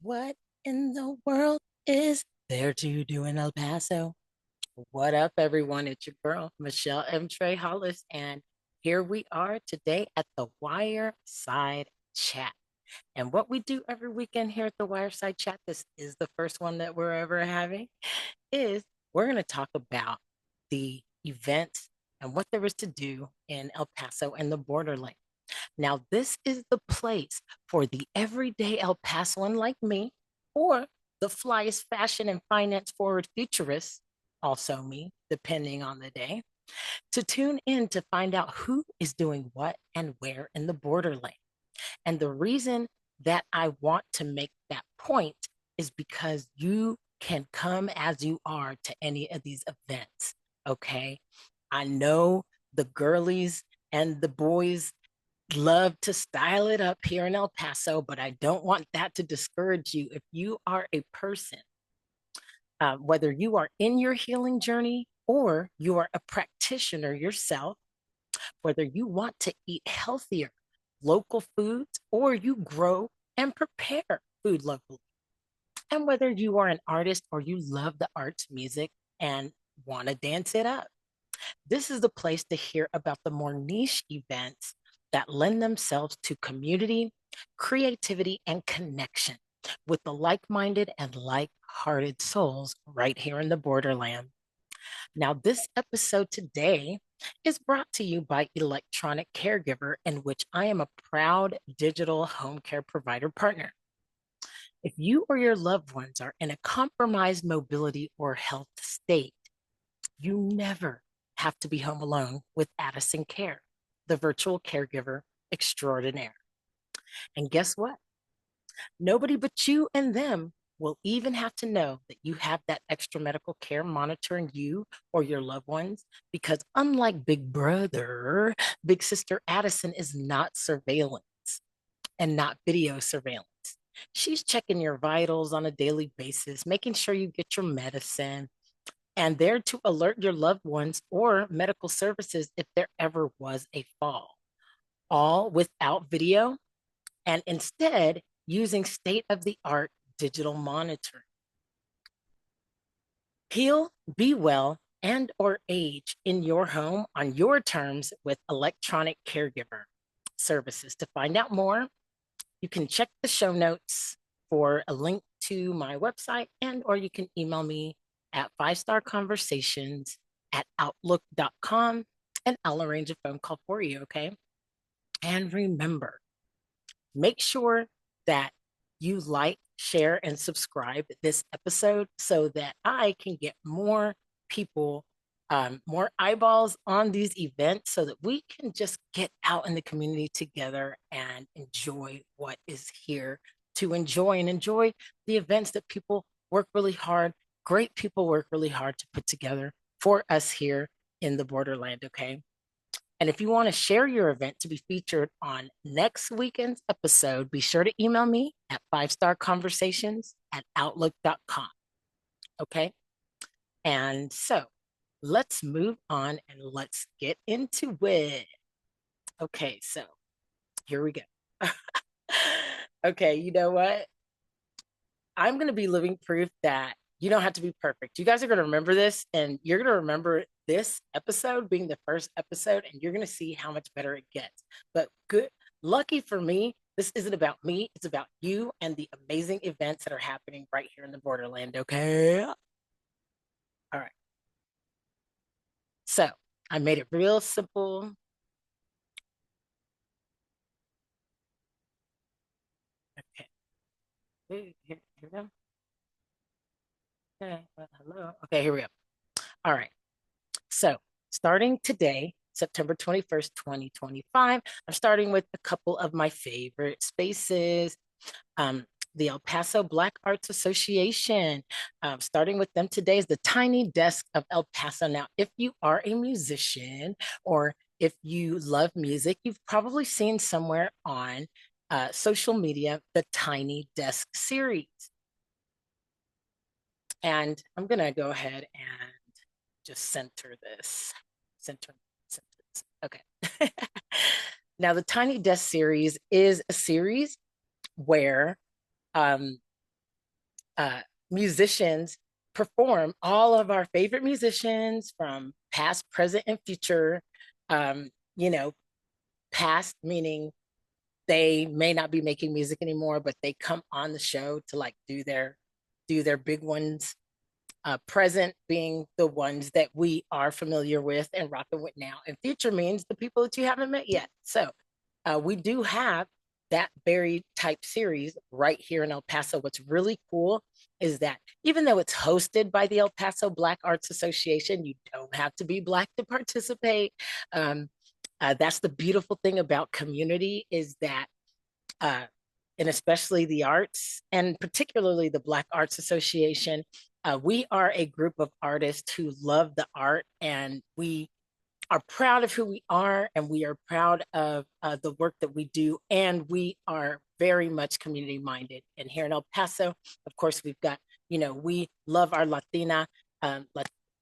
What in the world is there to do in El Paso? What up, everyone? It's your girl, Michelle M. Trey Hollis, and here we are today at the WireSide Chat. And what we do every weekend here at the WireSide Chat, this is the first one that we're ever having, is we're going to talk about the events and what there is to do in El Paso and the Borderland. Now, this is the place for the everyday El Pasoan like me, or the flyest fashion and finance forward futurist, also me, depending on the day, to tune in to find out who is doing what and where in the borderland. And the reason that I want to make that point is because you can come as you are to any of these events. Okay. I know the girlies and the boys love to style it up here in El Paso, but I don't want that to discourage you. If you are a person, whether you are in your healing journey or you are a practitioner yourself, whether you want to eat healthier local foods or you grow and prepare food locally, and whether you are an artist or you love the arts, music, and want to dance it up, this is the place to hear about the more niche events that lend themselves to community, creativity, and connection with the like minded and like hearted souls right here in the borderland. Now, this episode today is brought to you by Electronic Caregiver, in which I am a proud digital home care provider partner. If you or your loved ones are in a compromised mobility or health state, you never have to be home alone with Addison Care, the virtual caregiver extraordinaire. And guess what? Nobody but you and them will even have to know that you have that extra medical care monitoring you or your loved ones, because unlike Big Brother, Big Sister Addison is not surveillance and not video surveillance. She's checking your vitals on a daily basis, making sure you get your medicine, and there to alert your loved ones or medical services if there ever was a fall, all without video and instead using state of the art digital monitoring. Heal, be well, and or age in your home on your terms with Electronic Caregiver services. To find out more, you can check the show notes for a link to my website, and or you can email me at 5starconversations at outlook.com, and I'll arrange a phone call for you, okay? And remember, make sure that you like, share, and subscribe this episode so that I can get more people, more eyeballs on these events so that we can just get out in the community together and enjoy what is here to enjoy, and enjoy the events that people work really hard, great people work really hard to put together for us here in the borderland, okay? And if you want to share your event to be featured on next weekend's episode, be sure to email me at 5starconversations at outlook.com. Okay. And so let's move on and let's get into it. Okay. So here we go. Okay. You know what? I'm going to be living proof that you don't have to be perfect. You guys are going to remember this, and you're going to remember this episode being the first episode, and you're going to see how much better it gets. But good, lucky for me, this isn't about me. It's about you and the amazing events that are happening right here in the borderland. Okay. All right. So I made it real simple. Okay. Here we go. Okay. Well, hello. Okay. Here we go. All right. So, starting today, September 21st, 2025, I'm starting with a couple of my favorite spaces. Um, the El Paso Black Arts Association. Starting with them today is the Tiny Desk of El Paso. Now, if you are a musician or if you love music, you've probably seen somewhere on social media the Tiny Desk series. And I'm going to go ahead and just center this. Center, center this. Okay. Now, the Tiny Desk series is a series where uh, musicians perform, all of our favorite musicians from past, present, and future. Um, you know, past meaning they may not be making music anymore, but they come on the show to like do their big ones. Present being the ones that we are familiar with and rocking with now, and future means the people that you haven't met yet. So we do have that very type series right here in El Paso. What's really cool is that even though it's hosted by the El Paso Black Arts Association, you don't have to be Black to participate. Um, that's the beautiful thing about community is that uh, and especially the arts, and particularly the Black Arts Association. We are a group of artists who love the art, and we are proud of who we are, and we are proud of the work that we do, and we are very much community minded. And here in El Paso, of course, we've got, we love our um,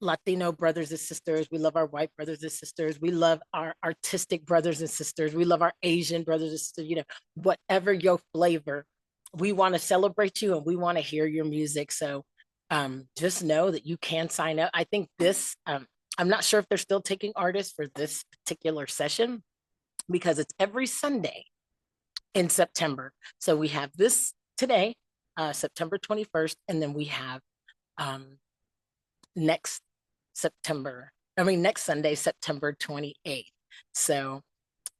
Latino brothers and sisters. We love our white brothers and sisters. We love our artistic brothers and sisters. We love our Asian brothers and sisters. Whatever your flavor, we want to celebrate you and we want to hear your music. So just know that you can sign up. I think I'm not sure if they're still taking artists for this particular session because it's every Sunday in September. So we have this today, September 21st, and then we have um, next next Sunday, September 28th. So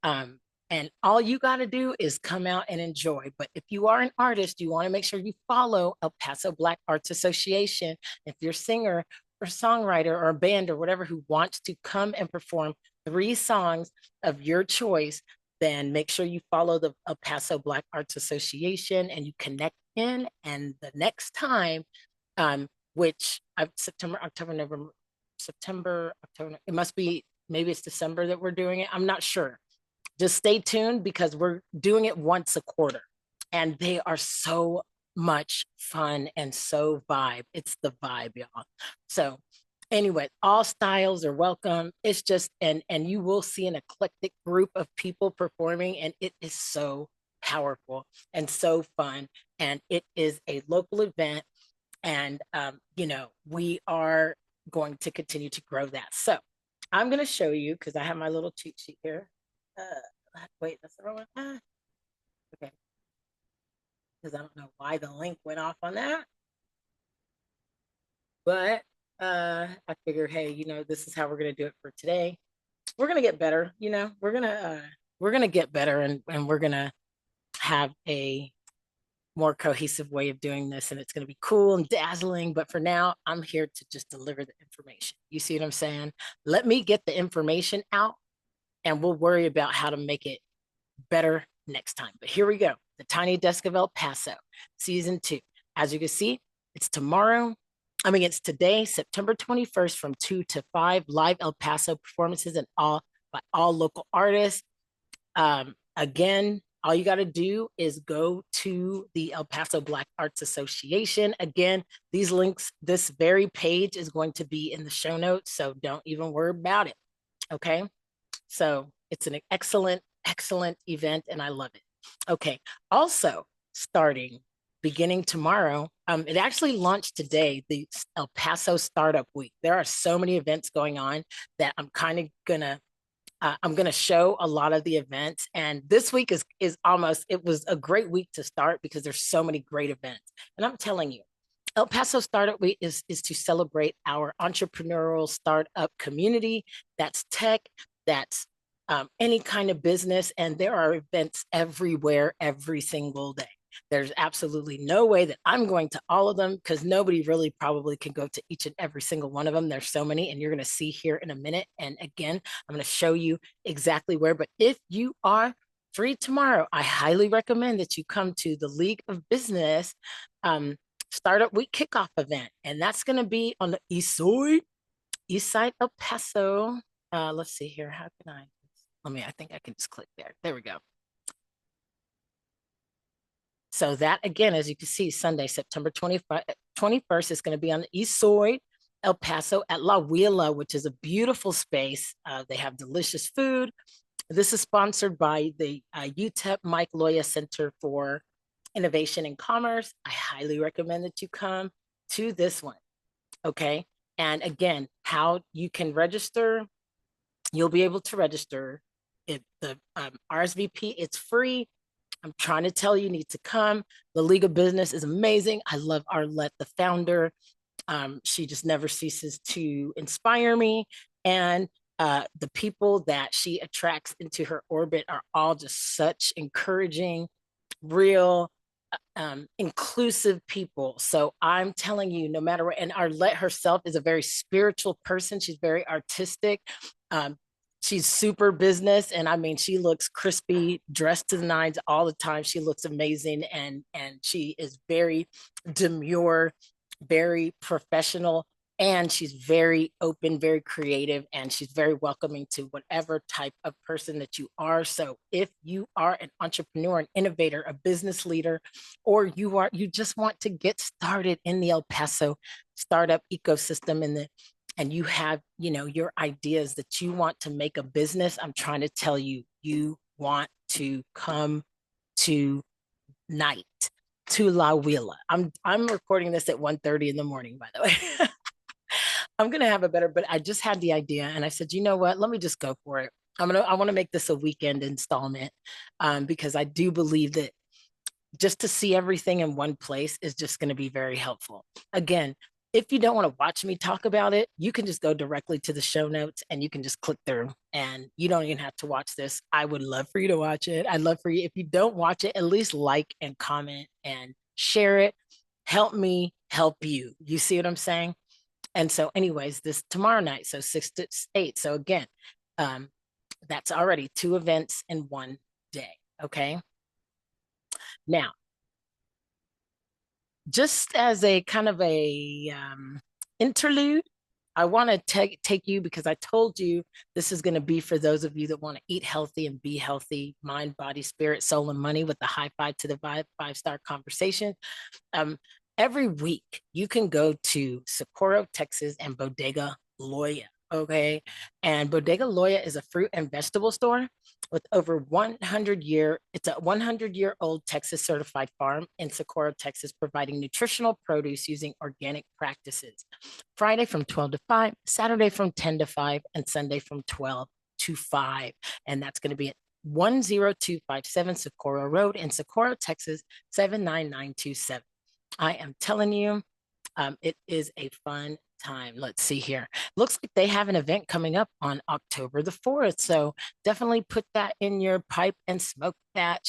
um, and all you got to do is come out and enjoy. But if you are an artist, you want to make sure you follow El Paso Black Arts Association. If you're a singer or songwriter or a band or whatever who wants to come and perform 3 songs of your choice, then make sure you follow the El Paso Black Arts Association and you connect in. And the next time, which September, October, November, September, October, it must be, maybe it's December that we're doing it. I'm not sure. Just stay tuned because we're doing it once a quarter and they are so much fun and so vibe. It's the vibe, y'all. So anyway, all styles are welcome. It's just, and you will see an eclectic group of people performing and it is so powerful and so fun. And it is a local event and, we are going to continue to grow that. So I'm going to show you because I have my little cheat sheet here. Wait, that's the wrong one. Okay, because I don't know why the link went off on that, but I figure, hey, this is how we're gonna do it for today. We're gonna get better. We're gonna get better, and we're gonna have a more cohesive way of doing this, and it's gonna be cool and dazzling. But for now, I'm here to just deliver the information. You see what I'm saying? Let me get the information out, and we'll worry about how to make it better next time. But here we go. The Tiny Desk of El Paso, season 2. As you can see, it's it's today, September 21st from 2 to 5, live El Paso performances and by all local artists. Again, all you got to do is go to the El Paso Black Arts Association. Again, these links, this very page is going to be in the show notes, so don't even worry about it. Okay. So it's an excellent event and I love it. Okay. Also, beginning tomorrow, it actually launched today, the El Paso Startup Week. There are so many events going on that I'm kind of I'm gonna show a lot of the events. And this week it was a great week to start because there's so many great events. And I'm telling you, El Paso Startup Week is to celebrate our entrepreneurial startup community. That's tech, that's any kind of business, and there are events everywhere, every single day. There's absolutely no way that I'm going to all of them because nobody really probably can go to each and every single one of them. There's so many, and you're going to see here in a minute. And again, I'm going to show you exactly where. But if you are free tomorrow, I highly recommend that you come to the League of Business Startup Week kickoff event, and that's going to be on the east side of Paso. Let's see here. How can I think I can just click there. There we go. So that again, as you can see, Sunday, September 21st is going to be on the east side, El Paso at La Huila, which is a beautiful space. They have delicious food. This is sponsored by the UTEP Mike Loya Center for Innovation in Commerce. I highly recommend that you come to this one. Okay. And again, how you can register, you'll be able to register. The RSVP, it's free. I'm trying to tell you, you need to come. The League of Business is amazing. I love Arlette, the founder. She just never ceases to inspire me. And the people that she attracts into her orbit are all just such encouraging, real, inclusive people. So I'm telling you, no matter what, and Arlette herself is a very spiritual person. She's very artistic. Um, she's super business, and I mean, she looks crispy, dressed to the nines all the time. She looks amazing, and she is very demure, very professional, and she's very open, very creative, and she's very welcoming to whatever type of person that you are. So if you are an entrepreneur, an innovator, a business leader, or you just want to get started in the El Paso startup ecosystem and you have, your ideas that you want to make a business, I'm trying to tell you, you want to come to night to La Huila. I'm recording this at 1:30 in the morning, by the way. I'm gonna have a better, but I just had the idea and I said, you know what? Let me just go for it. I want to make this a weekend installment, because I do believe that just to see everything in one place is just going to be very helpful. Again, if you don't want to watch me talk about it, you can just go directly to the show notes and you can just click through and you don't even have to watch this. I would love for you to watch it. I'd love for you, if you don't watch it, at least like and comment and share it. Help me help you. You see what I'm saying? And so, anyways, this tomorrow night, so 6 to 8. So again, um, that's already 2 events in one day. Okay. Now, just as a kind of a interlude, I want to take you, because I told you this is going to be for those of you that want to eat healthy and be healthy, mind, body, spirit, soul, and money, with the high five to the five-star conversation. Um, every week you can go to Socorro, Texas, and Bodega Loya. Okay. And Bodega Loya is a fruit and vegetable store with over 100-year, it's a 100-year-old Texas certified farm in Socorro, Texas, providing nutritional produce using organic practices. Friday from 12 to 5, Saturday from 10 to 5, and Sunday from 12 to 5. And that's going to be at 10257 Socorro Road in Socorro, Texas, 79927. I am telling you, it is a fun time. Let's see here. Looks like they have an event coming up on October the 4th. So definitely put that in your pipe and smoke that.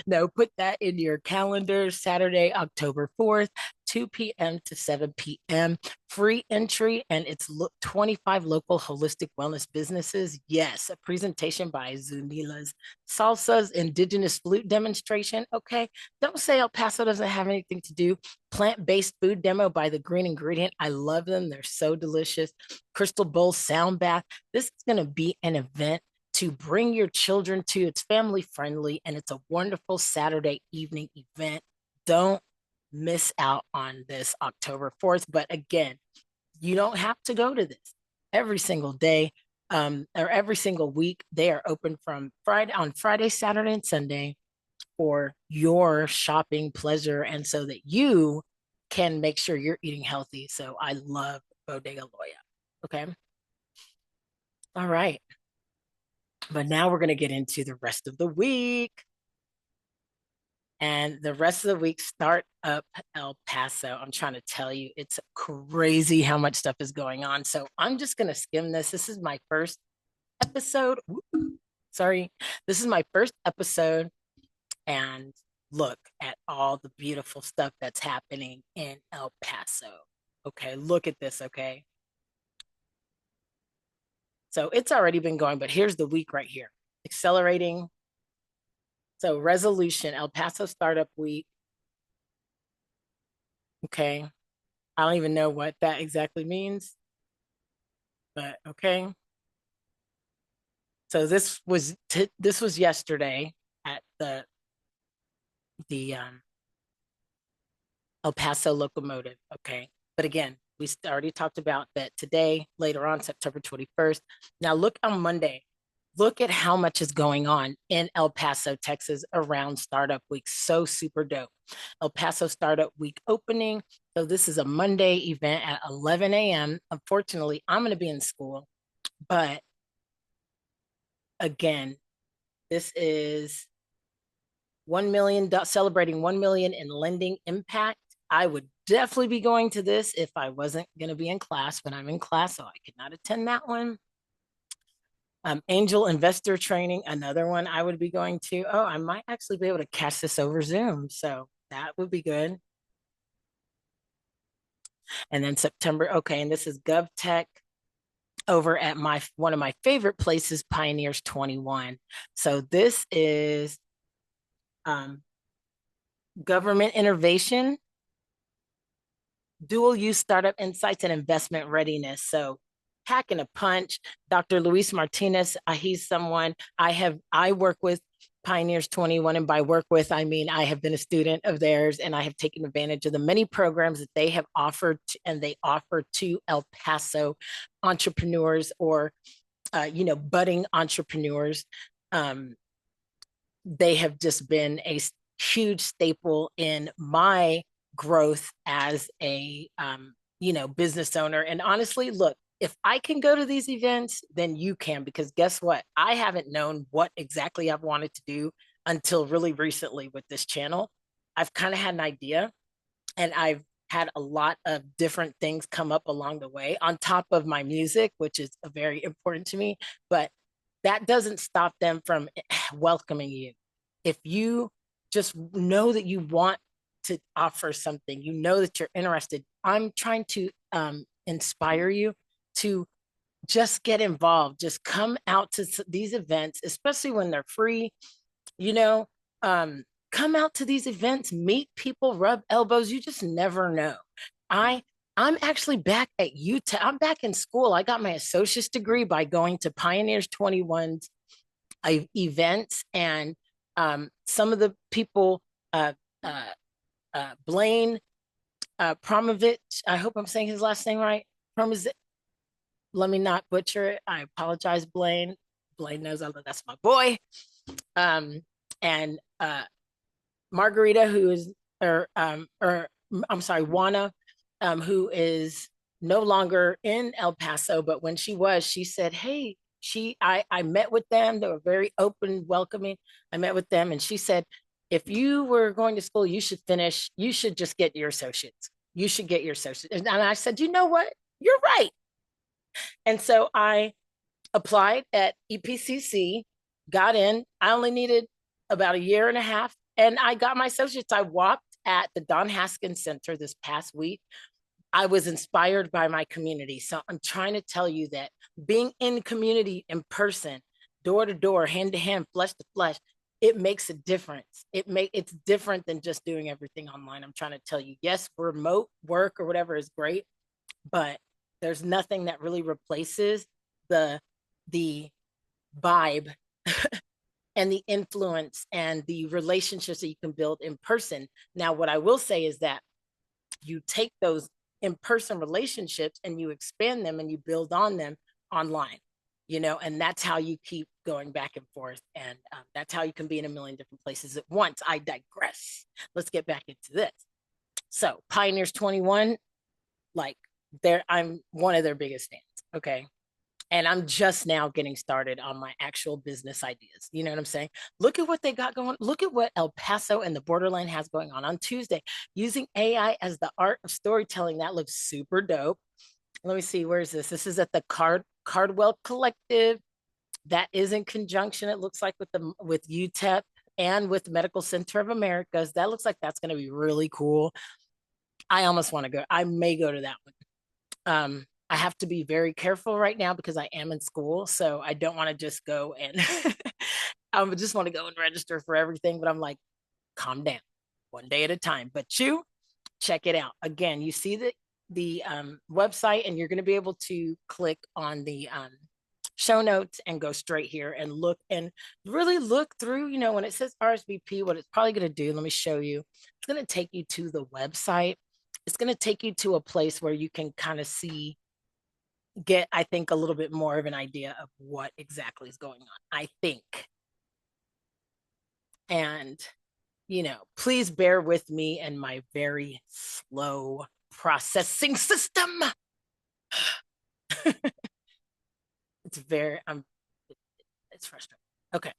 No, put that in your calendar. Saturday, October 4th, 2 p.m. to 7 p.m. Free entry, and it's 25 local holistic wellness businesses. Yes, a presentation by Zunila's Salsa's Indigenous Flute Demonstration. Okay, don't say El Paso doesn't have anything to do. Plant-based food demo by The Green Ingredient. I love them. They're so delicious. Crystal Bowl Sound Bath. This is going to be an event to bring your children to. It's family friendly and it's a wonderful Saturday evening event. Don't miss out on this October 4th. But again, you don't have to go to this every single day, or every single week. They are open from Friday, Saturday, and Sunday for your shopping pleasure, and so that you can make sure you're eating healthy. So I love Bodega Loya. Okay. All right. But now we're going to get into the rest of the week. And the rest of the week, start up El Paso. I'm trying to tell you, it's crazy how much stuff is going on. So I'm just going to skim this. This is my first episode. Sorry. This is my first episode. And look at all the beautiful stuff that's happening in El Paso. Okay. Look at this. Okay. So it's already been going, but here's the week right here. Accelerating. So resolution, El Paso Startup Week. Okay. I don't even know what that exactly means, but okay. So this was yesterday at the El Paso Locomotive. Okay. But again, we already talked about that today, later on, September 21st. Now look on Monday. look at how much is going on in El Paso, Texas around Startup Week. So super dope. El Paso Startup Week opening. So this is a Monday event at 11 a.m. Unfortunately, I'm going to be in school, but again, this is 1 million, celebrating 1 million in lending impact. I would definitely be going to this if I wasn't going to be in class, but I'm in class, so I could not attend that one. Angel investor training, another one I would be going to. Oh, I might actually be able to catch this over Zoom. So that would be good. And then September, okay, and this is GovTech over at my one of my favorite places, Pioneers 21. So this is um, government innovation, dual use startup insights, and investment readiness. So packing a punch. Dr. Luis Martinez, he's someone I work with Pioneers 21. And by work with, I mean, I have been a student of theirs and I have taken advantage of the many programs that they have offered and they offer to El Paso entrepreneurs or, budding entrepreneurs. Um, they have just been a huge staple in my growth as a business owner. And honestly, look, if I can go to these events, then you can, because guess what? I haven't known what exactly I've wanted to do until really recently with this channel. I've kind of had an idea and I've had a lot of different things come up along the way on top of my music, which is very important to me. But that doesn't stop them from welcoming you. If you just know that you want to offer something, you know that you're interested, I'm trying to inspire you to just get involved. Just come out to these events, especially when they're free, you know, um, come out to these events, meet people, rub elbows. You just never know. I I'm actually back at Utah. I'm back in school. I got my associate's degree by going to Pioneers 21's events, and some of the people, uh, uh, Blaine Promovich. I hope I'm saying his last name right. Promovich. Let me not butcher it. I apologize, Blaine. Blaine knows that's my boy. Um, and Margarita, who is, or I'm sorry, Juana, who is no longer in El Paso, but when she was, she said, "Hey, I met with them. They were very open, welcoming. I met with them, and she said, if you were going to school, you should finish. You should just get your associates. You should get your associates." And I said, "You know what? You're right." And so I applied at EPCC, got in. I only needed about a year and a half, and I got my associates. I walked at the Don Haskins Center this past week. I was inspired by my community. So I'm trying to tell you that being in community in person, door to door, hand to hand, flesh to flesh, it makes a difference. It's different than just doing everything online. I'm trying to tell you, yes, remote work or whatever is great, but there's nothing that really replaces the the vibe and the influence and the relationships that you can build in person. Now, what I will say is that you take those in-person relationships and you expand them and you build on them online, and that's how you keep going back and forth. And that's how you can be in a million different places at once. I digress. Let's get back into this. So Pioneers 21, like I'm one of their biggest fans. Okay. And I'm just now getting started on my actual business ideas. You know what I'm saying? Look at what they got going. Look at what El Paso and the Borderland has going on Tuesday, using AI as the art of storytelling. That looks super dope. Let me see. Where is this? This is at the Cardwell Collective. That is in conjunction, it looks like, with UTEP and with the Medical Center of Americas. That looks like that's going to be really cool. I almost want to go. I may go to that one. I have to be very careful right now because I am in school. So I don't want to just go and I just want to go and register for everything. But I'm like, calm down, one day at a time. But you check it out. Again, you see the website, and you're going to be able to click on the show notes and go straight here and look and really look through, when it says RSVP, what it's probably going to do. Let me show you. It's going to take you to the website. It's going to take you to a place where you can kind of see get, I think, a little bit more of an idea of what exactly is going on, I think. And, please bear with me and my very slow processing system. It's very, it's frustrating. Okay.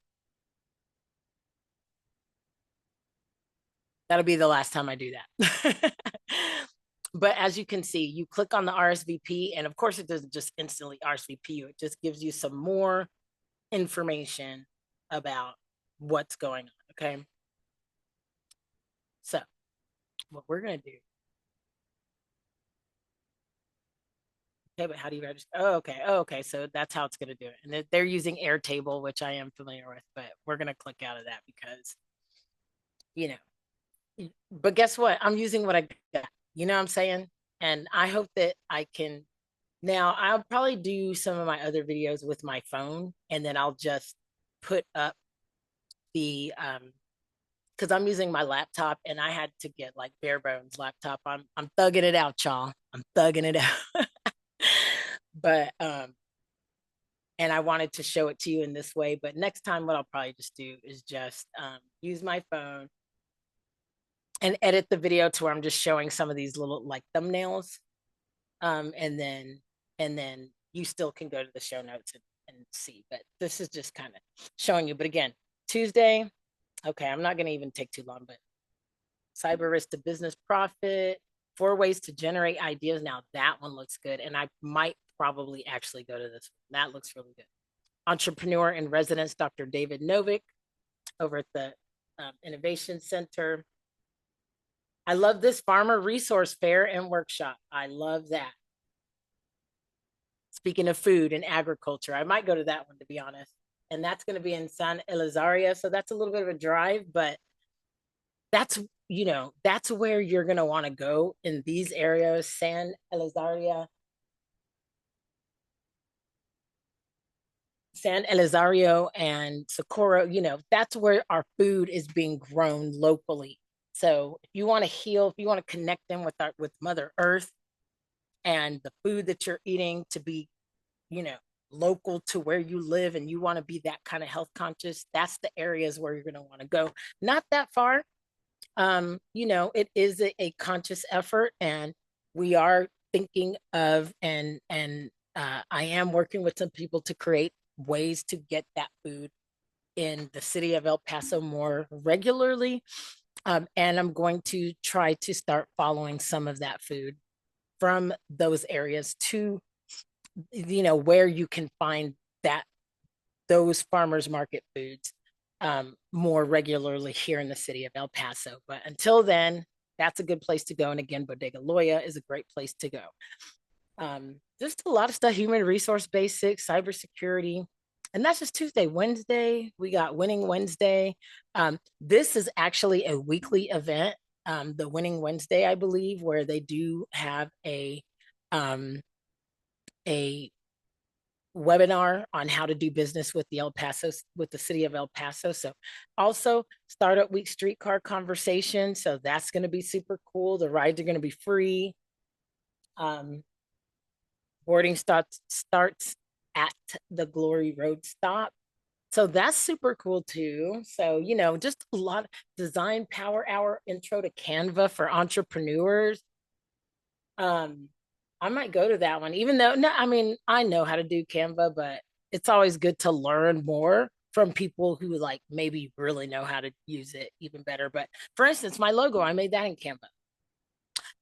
That'll be the last time I do that. But as you can see, you click on the RSVP, and of course, it doesn't just instantly RSVP you, it just gives you some more information about what's going on. Okay. So, what we're going to do. Okay, but how do you register? Oh, okay. Oh, okay. So that's how it's going to do it. And they're using Airtable, which I am familiar with, but we're going to click out of that because, you but guess what? I'm using what I got. You know what I'm saying? And I hope that I can. Now, I'll probably do some of my other videos with my phone, and then I'll just put up the because I'm using my laptop, and I had to get like bare bones laptop. I'm thugging it out, y'all. I'm thugging it out. But and I wanted to show it to you in this way. But next time, what I'll probably just do is just use my phone and edit the video to where I'm just showing some of these little like thumbnails. And then you still can go to the show notes and see. But this is just kind of showing you. But again, Tuesday, okay, I'm not going to even take too long, but cyber risk to business profit, 4 ways to generate ideas. Now that one looks good. And I might probably actually go to this one. That looks really good. Entrepreneur in residence, Dr. David Novick over at the Innovation Center. I love this farmer resource fair and workshop. I love that. Speaking of food and agriculture, I might go to that one, to be honest. And that's going to be in San Elizaria. So that's a little bit of a drive, but that's, that's where you're going to want to go in these areas. San Elizaria, San Elizario and Socorro, that's where our food is being grown locally. So if you want to heal, if you want to connect them with Mother Earth and the food that you're eating to be, local to where you live, and you want to be that kind of health conscious, that's the areas where you're going to want to go. Not that far. It is a conscious effort, and we are thinking of and I am working with some people to create ways to get that food in the city of El Paso more regularly. And I'm going to try to start following some of that food from those areas to, where you can find those farmers market foods more regularly here in the city of El Paso. But until then, that's a good place to go. And again, Bodega Loya is a great place to go. Just a lot of stuff, human resource basics, cybersecurity. And that's just Tuesday. Wednesday, we got Winning Wednesday. This is actually a weekly event, the Winning Wednesday, I believe, where they do have a webinar on how to do business with with the city of El Paso. So also Startup Week streetcar conversation. So that's going to be super cool. The rides are going to be free. Boarding starts at the Glory Road stop. So that's super cool too. So, just a lot of design power hour intro to Canva for entrepreneurs. I might go to that one, even though, no, I mean, I know how to do Canva, but it's always good to learn more from people who like maybe really know how to use it even better. But for instance, my logo, I made that in Canva.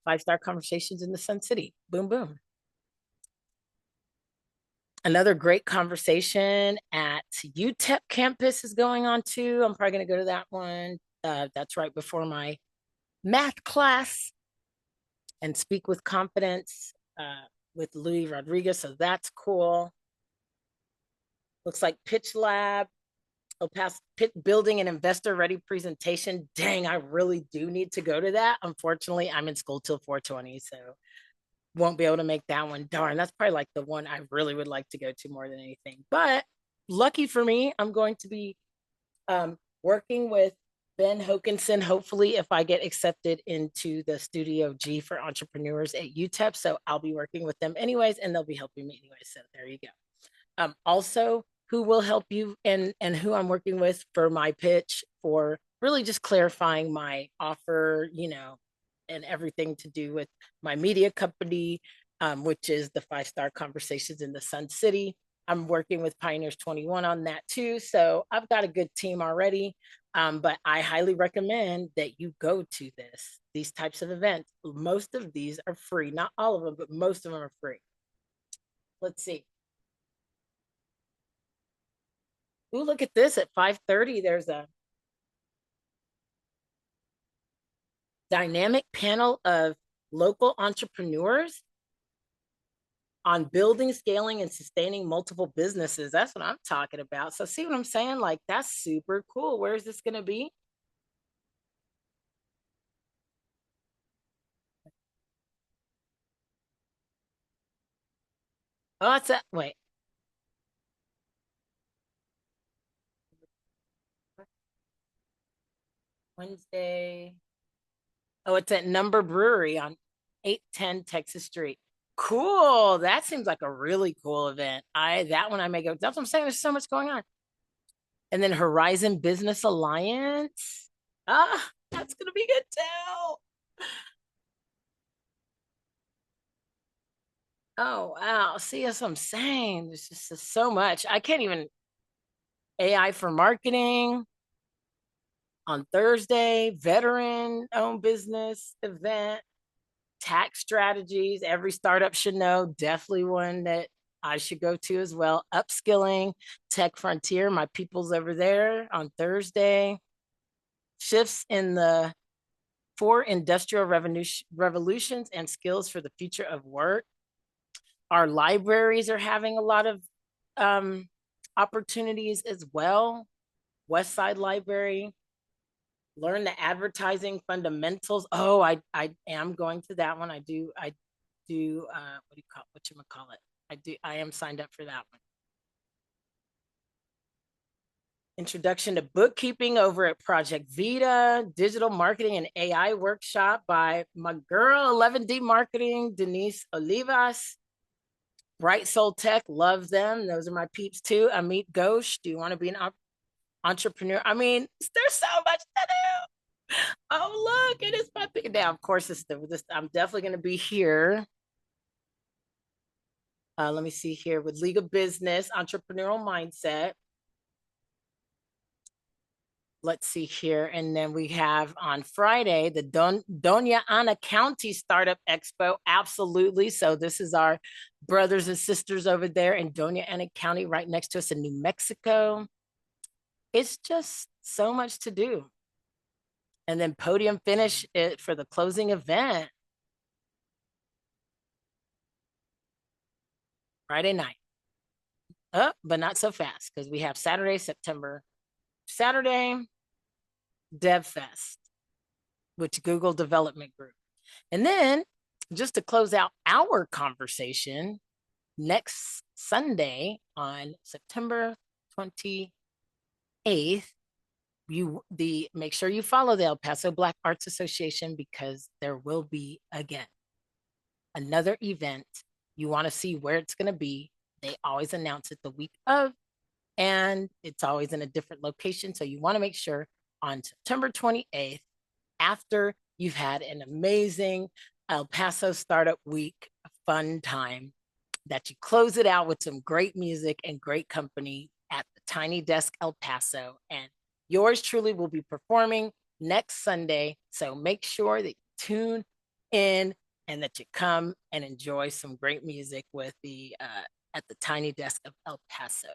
5-star conversations in the Sun City. Boom, boom. Another great conversation at UTEP campus is going on too. I'm probably going to go to that one. That's right before my math class, and speak with confidence with Louis Rodriguez. So that's cool. Looks like Pitch Lab, El Paso building an investor ready presentation. Dang, I really do need to go to that. Unfortunately, I'm in school till 4:20, so won't be able to make that one. Darn, that's probably like the one I really would like to go to more than anything. But lucky for me, I'm going to be working with Ben Hokinson, hopefully, if I get accepted into the Studio G for entrepreneurs at UTEP. So I'll be working with them anyways, and they'll be helping me anyway. So there you go. Also, who will help you and who I'm working with for my pitch for really just clarifying my offer, and everything to do with my media company, which is the 5 Star Conversations in the Sun City. I'm working with Pioneers 21 on that too. So I've got a good team already. But I highly recommend that you go to these types of events. Most of these are free, not all of them, but most of them are free. Let's see. Ooh, look at this at 5:30. There's a dynamic panel of local entrepreneurs on building, scaling, and sustaining multiple businesses. That's what I'm talking about. So, see what I'm saying? Like, that's super cool. Where is this going to be? Oh, it's at, wait, Wednesday. Oh, it's at Number Brewery on 810 Texas Street. Cool. That seems like a really cool event. That one I may go. That's what I'm saying. There's so much going on. And then Horizon Business Alliance. That's gonna be good too. Oh wow. See, that's what I'm saying. There's just so much. I can't even AI for marketing on Thursday, veteran owned business event, tax strategies. Every startup should know. Definitely one that I should go to as well. Upskilling, Tech Frontier, my people's over there on Thursday. Shifts in the 4 industrial revolutions and skills for the future of work. Our libraries are having a lot of um, opportunities as well. West Side Library, learn the advertising fundamentals. Oh, I am going to that one. I do what do you call what you call it? I am signed up for that one. Introduction to bookkeeping over at Project Vita, digital marketing and AI workshop by my girl 11D Marketing, Denise Olivas. Bright Soul Tech, love them. Those are my peeps too. Amit Ghosh, do you want to be an entrepreneur? I mean, there's so much to do. Oh, look, it is my thing. Now, of course, I'm definitely going to be here. Let me see here with League of Business, Entrepreneurial Mindset. Let's see here. And then we have on Friday, the Doña Ana County Startup Expo. Absolutely. So this is our brothers and sisters over there in Doña Ana County, right next to us in New Mexico. It's just so much to do. And then podium finish it for the closing event Friday night. But not so fast because we have Saturday, Dev Fest, which Google Development Group. And then just to close out our conversation, next Sunday on September 28th, make sure you follow the El Paso Black Arts Association because there will be again another event. You want to see where it's going to be. They always announce it the week of, and it's always in a different location. So you want to make sure on September 28th, after you've had an amazing El Paso Startup Week fun time, that you close it out with some great music and great company at the Tiny Desk El Paso. And yours truly will be performing next Sunday. So make sure that you tune in and that you come and enjoy some great music with the at the Tiny Desk of El Paso.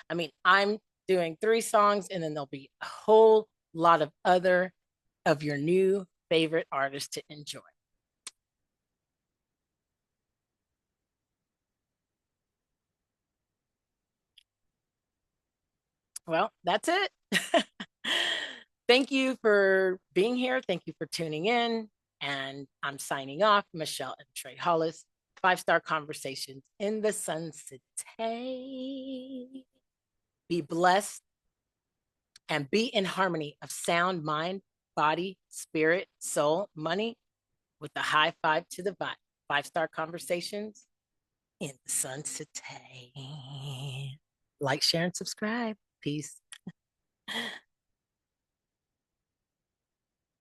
I mean, I'm doing 3 songs, and then there'll be a whole lot of other of your new favorite artists to enjoy. Well, that's it. Thank you for being here. Thank you for tuning in. And I'm signing off, Michelle and Trey Hollis, 5 Star Conversations in the Sun City. Be blessed and be in harmony of sound mind, body, spirit, soul, money with a high five to the vibe. 5-star conversations in the sun today. Like, share, and subscribe. Peace.